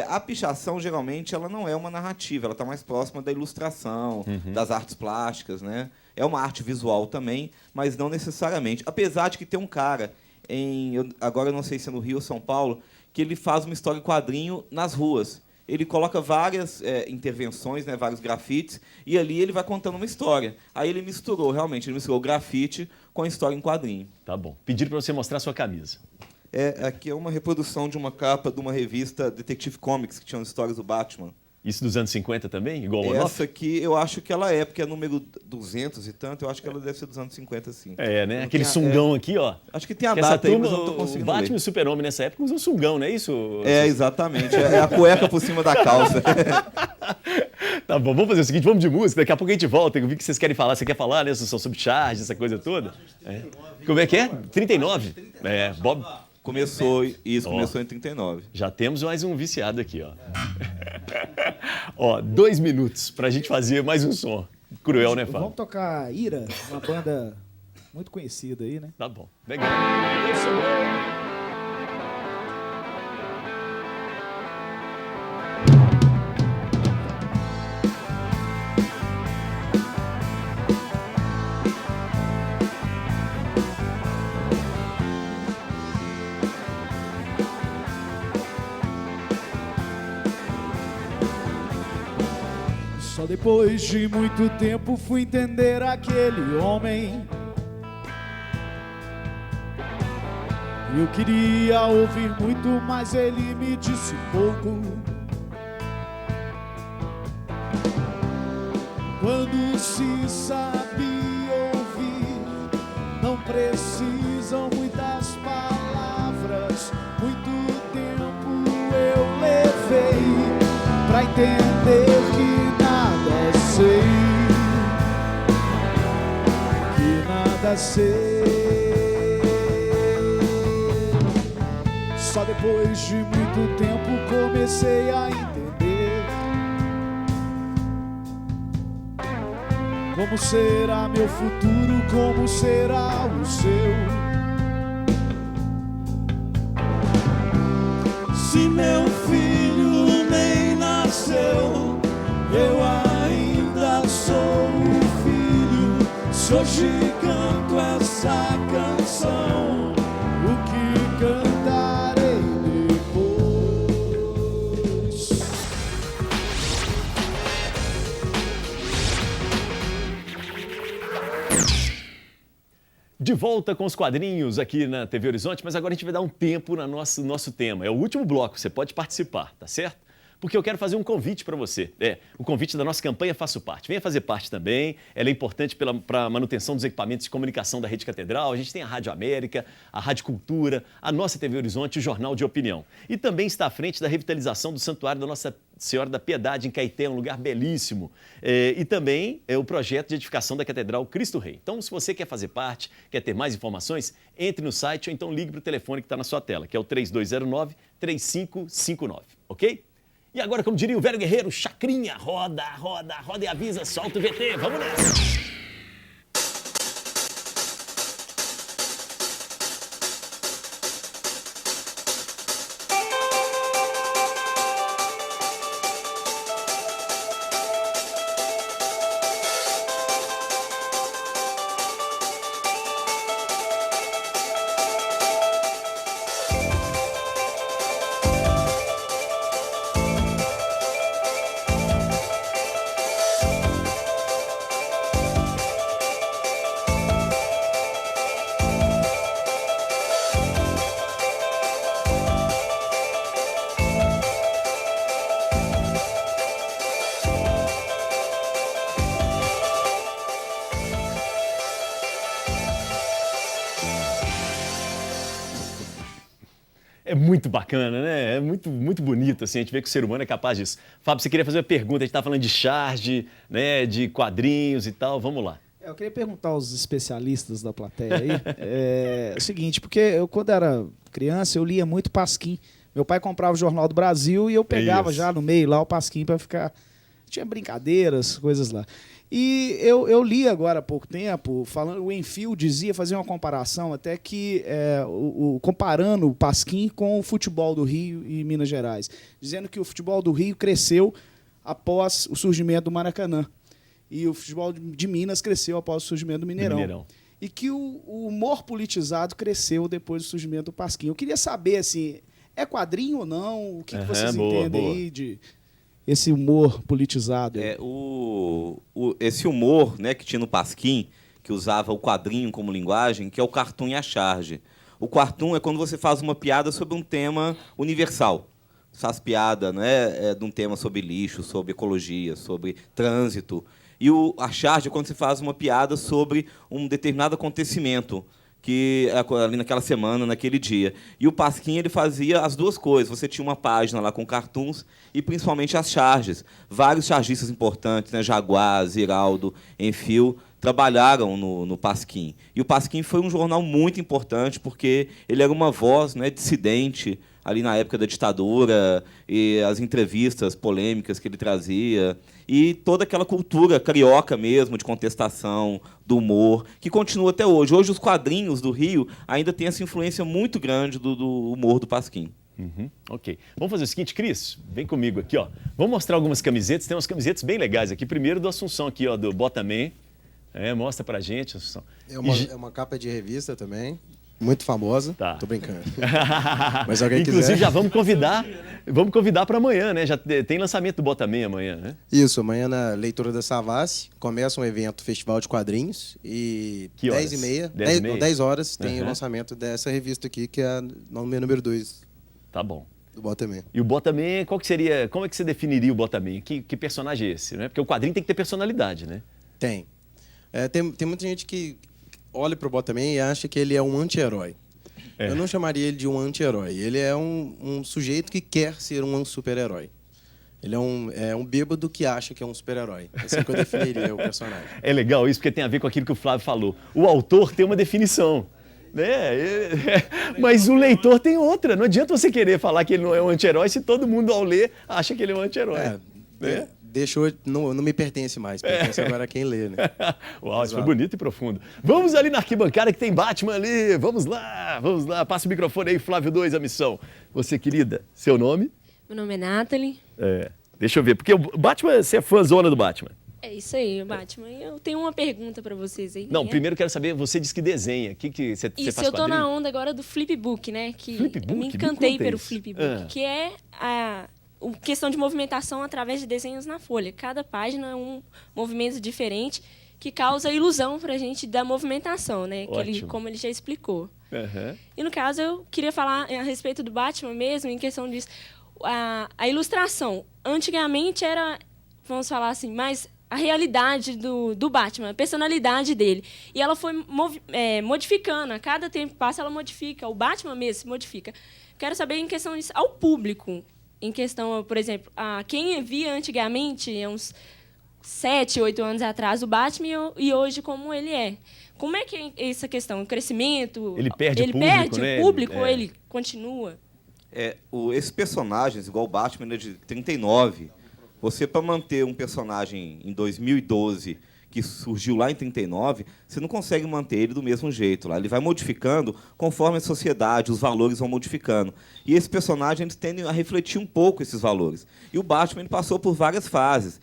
A pichação, geralmente, ela não é uma narrativa, ela está mais próxima da ilustração, das artes plásticas, né? É uma arte visual também, mas não necessariamente. Apesar de que tem um cara, agora eu não sei se é no Rio ou São Paulo, que ele faz uma história em quadrinho nas ruas. Ele coloca várias intervenções, né, vários grafites, e ali ele vai contando uma história. Aí ele misturou o grafite com a história em quadrinho. Tá bom. Pediram para você mostrar a sua camisa. Aqui é uma reprodução de uma capa de uma revista Detective Comics, que tinha as histórias do Batman. Isso dos anos 50 também? Igual o Essa aqui eu acho que ela porque é número 200 e tanto, eu acho que ela deve ser dos anos 50, sim. Né? Aquele sungão aqui, ó. Acho que tem a data aí, mas eu não tô conseguindo O Batman ler. e o Super-Homem nessa época usam sungão, não é isso? Exatamente. É a cueca por cima da calça. Tá bom, vamos fazer o seguinte, vamos de música, daqui a pouco a gente volta. Eu vi que vocês querem falar, você quer falar, né? Sobre charge, essa coisa toda? Como é que é? 39? Bob... Começou em 39. Já temos mais um viciado aqui, ó. 2 minutos pra gente fazer mais um som. Cruel, né, Fábio? Vamos tocar Ira, uma banda muito conhecida aí, né? Tá bom, legal. Só depois de muito tempo fui entender aquele homem. Eu queria ouvir muito, mas ele me disse pouco. Quando se sabe ouvir, não precisam muitas palavras. Muito tempo eu levei pra entender que nada sei, que nada sei. Só depois de muito tempo comecei a entender como será meu futuro, como será o seu. Se meu filho nem nasceu, eu ainda sou o filho. Se hoje canto essa canção, o que cantar De volta com os quadrinhos aqui na TV Horizonte, mas agora a gente vai dar um tempo no nosso tema. É o último bloco, você pode participar, tá certo? Porque eu quero fazer um convite para você. O convite da nossa campanha Faço Parte. Venha fazer parte também. Ela é importante para a manutenção dos equipamentos de comunicação da Rede Catedral. A gente tem a Rádio América, a Rádio Cultura, a nossa TV Horizonte e o Jornal de Opinião. E também está à frente da revitalização do Santuário da Nossa Senhora da Piedade, em Caeté, um lugar belíssimo. E também o projeto de edificação da Catedral Cristo Rei. Então, se você quer fazer parte, quer ter mais informações, entre no site ou então ligue para o telefone que está na sua tela, que é o 3209-3559, ok? E agora, como diria o velho guerreiro, chacrinha, roda, roda, roda e avisa, solta o VT, vamos nessa! É muito bacana, né? É muito bonito, assim, a gente vê que o ser humano é capaz disso. Fábio, você queria fazer uma pergunta, a gente está falando de charge, né, de quadrinhos e tal, vamos lá. Eu queria perguntar aos especialistas da plateia aí, é o seguinte, porque eu, quando era criança, eu lia muito Pasquim. Meu pai comprava o Jornal do Brasil e eu pegava já no meio lá o Pasquim para ficar... Tinha brincadeiras, coisas lá. E eu li agora há pouco tempo, falando, o Enfield fazia uma comparação até que, comparando o Pasquim com o futebol do Rio e Minas Gerais, dizendo que o futebol do Rio cresceu após o surgimento do Maracanã e o futebol de Minas cresceu após o surgimento do Mineirão. E que o humor politizado cresceu depois do surgimento do Pasquim. Eu queria saber, assim, é quadrinho ou não? O que vocês entendem aí de... esse humor politizado? Esse humor, né, que tinha no Pasquim, que usava o quadrinho como linguagem, que é o cartoon e a charge. O cartoon é quando você faz uma piada sobre um tema universal. Você faz piada, né, de um tema sobre lixo, sobre ecologia, sobre trânsito. E a charge é quando você faz uma piada sobre um determinado acontecimento, que ali naquela semana, naquele dia. E o Pasquim, ele fazia as duas coisas. Você tinha uma página lá com cartoons e principalmente as charges. Vários chargistas importantes, né, Jaguar, Ziraldo, Enfio, trabalharam no Pasquim. E o Pasquim foi um jornal muito importante porque ele era uma voz, né, dissidente ali na época da ditadura, e as entrevistas polêmicas que ele trazia, e toda aquela cultura carioca mesmo, de contestação, do humor, que continua até hoje. Hoje, os quadrinhos do Rio ainda têm essa influência muito grande do humor do Pasquim. Ok. Vamos fazer o seguinte, Cris, vem comigo aqui, ó. Vamos mostrar algumas camisetas, tem umas camisetas bem legais aqui. Primeiro do Assunção aqui, ó, do Botaman. Mostra pra gente, Assunção. É uma capa de revista também. Muito famosa. Tá. Tô brincando. Mas alguém Inclusive, quiser... já vamos convidar para amanhã, né? Já tem lançamento do Botaman amanhã, né? Isso, amanhã na Leitura da Savassi começa um evento, Festival de Quadrinhos, e 10 horas tem o lançamento dessa revista aqui, que é a número 2. Tá bom. Do Botaman. E o Botaman, como é que você definiria o Botaman? Que personagem é esse, né? Porque o quadrinho tem que ter personalidade, né? Tem. Tem muita gente que olha para o Botaman e acha que ele é um anti-herói. Eu não chamaria ele de um anti-herói. Ele é um sujeito que quer ser um super-herói. Ele é um bêbado que acha que é um super-herói. É assim que eu definiria o personagem. É legal isso, porque tem a ver com aquilo que o Flávio falou. O autor tem uma definição, né? Mas o leitor tem outra. Não adianta você querer falar que ele não é um anti-herói se todo mundo, ao ler, acha que ele é um anti-herói. Não me pertence mais, pertence agora a quem lê, né? Uau, isso foi bonito e profundo. Vamos ali na arquibancada que tem Batman ali, vamos lá, passa o microfone aí, Flávio 2, a missão. Você, querida, seu nome? Meu nome é Nathalie. Deixa eu ver, porque o Batman, você é fãzona do Batman. É isso aí, o Batman. Eu tenho uma pergunta pra vocês aí. Não, primeiro quero saber, você disse que desenha, o que você faz Isso, eu tô na onda agora do flipbook, né? Eu me encantei pelo flipbook, que é a questão de movimentação através de desenhos na folha. Cada página é um movimento diferente que causa ilusão pra gente da movimentação, né? Como ele já explicou. Uhum. E no caso, eu queria falar a respeito do Batman mesmo, em questão disso. A ilustração. Antigamente era, vamos falar assim, mais a realidade do Batman, a personalidade dele. E ela foi modificando. A cada tempo que passa, ela modifica. O Batman mesmo se modifica. Quero saber em questão disso ao público. Em questão, por exemplo, quem via antigamente, uns 7, 8 anos atrás, o Batman e hoje como ele é. Como é que é essa questão? O crescimento? Ele perde o público, né? Ou ele continua? Esses personagens, igual o Batman, ele é de 39. Você, para manter um personagem em 2012 que surgiu lá em 39, você não consegue manter ele do mesmo jeito. Lá. Ele vai modificando conforme a sociedade, os valores vão modificando. E esses personagens eles tendem a refletir um pouco esses valores. E o Batman ele passou por várias fases.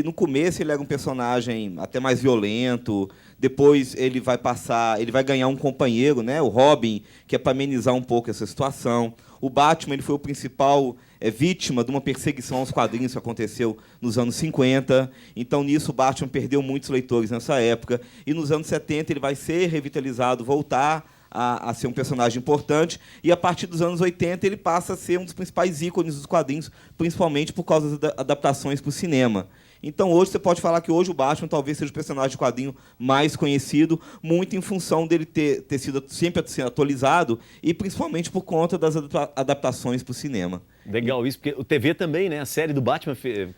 No começo ele era um personagem até mais violento, depois ele vai ganhar um companheiro, né, o Robin, que é para amenizar um pouco essa situação. O Batman ele foi o principal vítima de uma perseguição aos quadrinhos que aconteceu nos anos 50. Então, nisso, o Batman perdeu muitos leitores nessa época. E nos anos 70 ele vai ser revitalizado, voltar a ser um personagem importante. E, a partir dos anos 80, ele passa a ser um dos principais ícones dos quadrinhos, principalmente por causa das adaptações para o cinema. Então, hoje, você pode falar que hoje o Batman talvez seja o personagem de quadrinho mais conhecido, muito em função dele ter sido sempre atualizado e, principalmente, por conta das adaptações para o cinema. Legal isso, porque o TV também, né? A série do Batman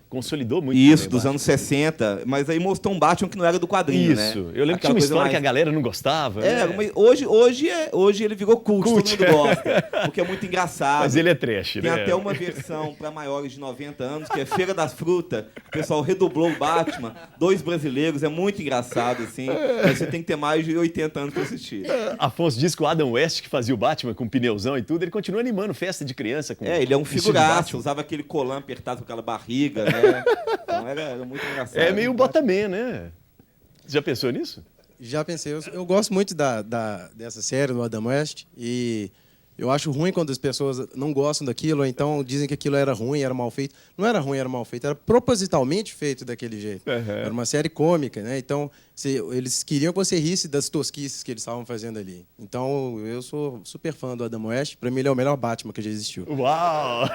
consolidou muito. Isso, dos anos 60, mas aí mostrou um Batman que não era do quadrinho, né? Isso, eu lembro que tinha uma história que a galera não gostava. Mas hoje ele virou cult, todo mundo gosta, porque é muito engraçado. Mas ele é trash, né? Tem até uma versão para maiores de 90 anos, que é Feira das Frutas, o pessoal redoblou o Batman, 2 brasileiros, é muito engraçado, assim, mas você tem que ter mais de 80 anos para assistir. Afonso disse que o Adam West, que fazia o Batman com pneuzão e tudo, ele continua animando festa de criança. Ele é um figuraço, usava aquele colã apertado com aquela barriga, né? Então era muito engraçado. É meio Botaman, né? Você já pensou nisso? Já pensei. Eu gosto muito dessa série do Adam West e eu acho ruim quando as pessoas não gostam daquilo, ou então dizem que aquilo era ruim, era mal feito. Não era ruim, era mal feito, era propositalmente feito daquele jeito. Uhum. Era uma série cômica, né? Então, eles queriam que você risse das tosquices que eles estavam fazendo ali. Então, eu sou super fã do Adam West. Para mim, ele é o melhor Batman que já existiu. Uau!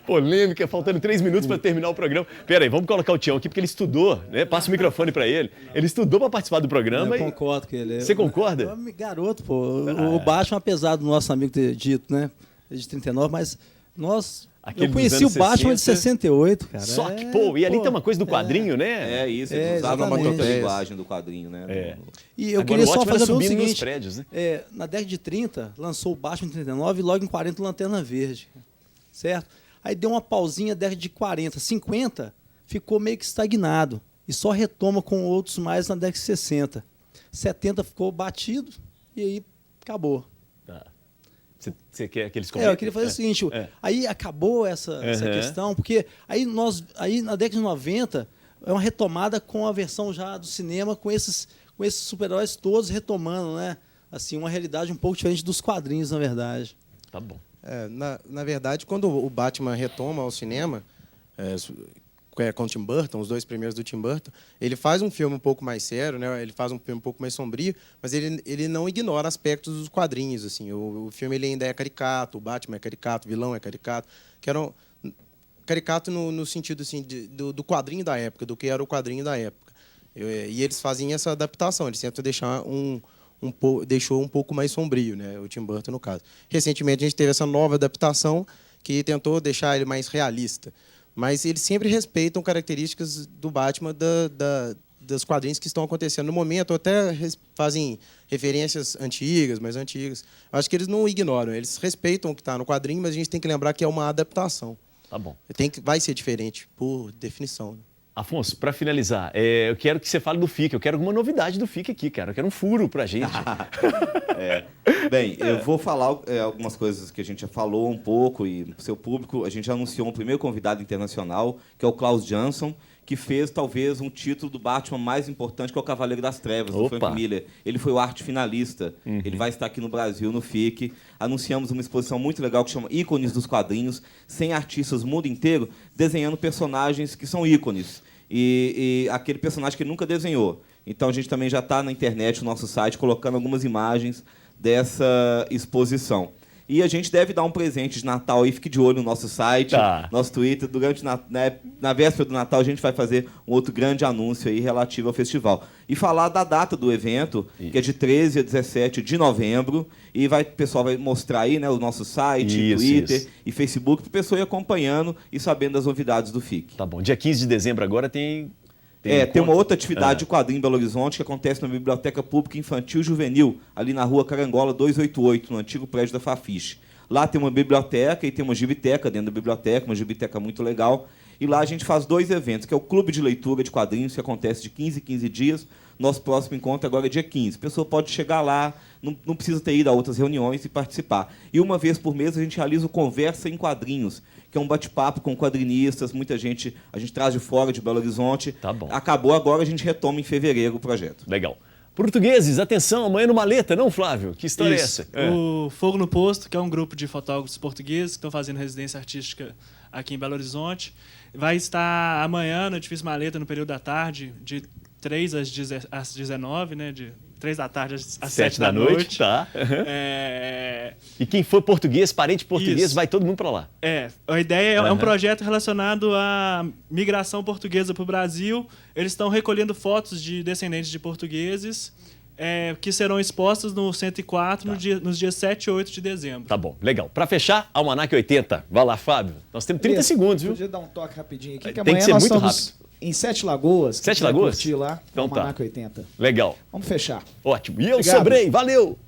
Polêmica, faltando 3 minutos para terminar o programa. Pera aí, vamos colocar o Tião aqui, porque ele estudou, né? Passa o microfone para ele. Ele estudou para participar do programa. Eu concordo com ele. Você concorda? Garoto, pô. O Batman, apesar do nosso amigo ter dito, né? De 39, mas eu conheci o Batman 60, de 68, cara. Só que, e ali tem uma coisa do quadrinho, né? Isso, ele usava uma linguagem do quadrinho, né? E eu queria só fazer o seguinte, prédios, né? Na década de 30, lançou o Batman em 39 e logo em 40 o Lanterna Verde, certo? Aí deu uma pausinha, década de 40, 50, ficou meio que estagnado e só retoma com outros mais na década de 60. 70 ficou batido e aí acabou. Você quer que eles comentem? Eu queria fazer o seguinte, aí acabou essa questão, porque aí na década de 90 é uma retomada com a versão já do cinema, com esses super-heróis todos retomando, né? Assim, uma realidade um pouco diferente dos quadrinhos, na verdade. Tá bom. Na verdade, quando o Batman retoma ao cinema, com o Tim Burton, os 2 primeiros do Tim Burton, ele faz um filme um pouco mais sério, né? Ele faz um filme um pouco mais sombrio, mas ele não ignora aspectos dos quadrinhos. Assim. O filme ele ainda é caricato, o Batman é caricato, o vilão é caricato, caricato no sentido assim, do quadrinho da época, do que era o quadrinho da época. E eles fazem essa adaptação, eles tentam deixar deixou um pouco mais sombrio, né? O Tim Burton, no caso. Recentemente, a gente teve essa nova adaptação que tentou deixar ele mais realista. Mas eles sempre respeitam características do Batman dos quadrinhos que estão acontecendo no momento, ou até fazem referências mais antigas. Acho que eles não ignoram, eles respeitam o que está no quadrinho, mas a gente tem que lembrar que é uma adaptação. Tá bom. Vai ser diferente, por definição. Afonso, para finalizar, eu quero que você fale do FIC. Eu quero alguma novidade do FIC aqui, cara. Eu quero um furo pra gente. Bem, eu vou falar algumas coisas que a gente já falou um pouco e pro seu público. A gente já anunciou um primeiro convidado internacional, que é o Klaus Jansson, que fez talvez um título do Batman mais importante, que é o Cavaleiro das Trevas, do Frank Miller. Ele foi o arte finalista. Ele vai estar aqui no Brasil, no FIC. Anunciamos uma exposição muito legal que chama Ícones dos Quadrinhos, 100 artistas do mundo inteiro desenhando personagens que são ícones. e aquele personagem que ele nunca desenhou. Então a gente também já está na internet, no nosso site, colocando algumas imagens dessa exposição. E a gente deve dar um presente de Natal aí, fique de olho no nosso site, nosso Twitter. Durante na véspera do Natal, a gente vai fazer um outro grande anúncio aí relativo ao festival. E falar da data do evento, que é de 13 a 17 de novembro. E o pessoal vai mostrar aí, né, o nosso site, Twitter e Facebook, para o pessoal ir acompanhando e sabendo das novidades do FIC. Tá bom. Dia 15 de dezembro agora tem uma outra atividade de quadrinho em Belo Horizonte que acontece na Biblioteca Pública Infantil Juvenil, ali na Rua Carangola 288, no antigo prédio da Fafiche. Lá tem uma biblioteca e tem uma gibiteca dentro da biblioteca, uma gibiteca muito legal. E lá a gente faz 2 eventos, que é o Clube de Leitura de Quadrinhos, que acontece de 15 em 15 dias. Nosso próximo encontro agora é dia 15. A pessoa pode chegar lá, não precisa ter ido a outras reuniões e participar. E uma vez por mês a gente realiza o Conversa em Quadrinhos, que é um bate-papo com quadrinistas, muita gente, a gente traz de fora de Belo Horizonte. Tá bom. Acabou agora, a gente retoma em fevereiro o projeto. Legal. Portugueses, atenção, amanhã no Maleta, não, Flávio? Que história é essa? O Fogo no Posto, que é um grupo de fotógrafos portugueses que estão fazendo residência artística aqui em Belo Horizonte. Vai estar amanhã no Edifício Maleta, no período da tarde, de 3 às 19, né? De 3 da tarde às 7 da noite. Tá. E quem for português, parente português, vai todo mundo para lá. A ideia é um projeto relacionado à migração portuguesa para o Brasil. Eles estão recolhendo fotos de descendentes de portugueses que serão expostas no 104 nos dias 7 e 8 de dezembro. Tá bom, legal. Para fechar, Almanac 80. Vai lá, Fábio. Nós temos 30 segundos, viu? Podia dar um toque rapidinho aqui, que Tem amanhã que ser nós muito estamos rápido. em 7 Lagoas. Sete Lagoas? Curtir lá, então Almanac 80. Legal. Vamos fechar. Ótimo. E eu Obrigado. sobrei. Valeu!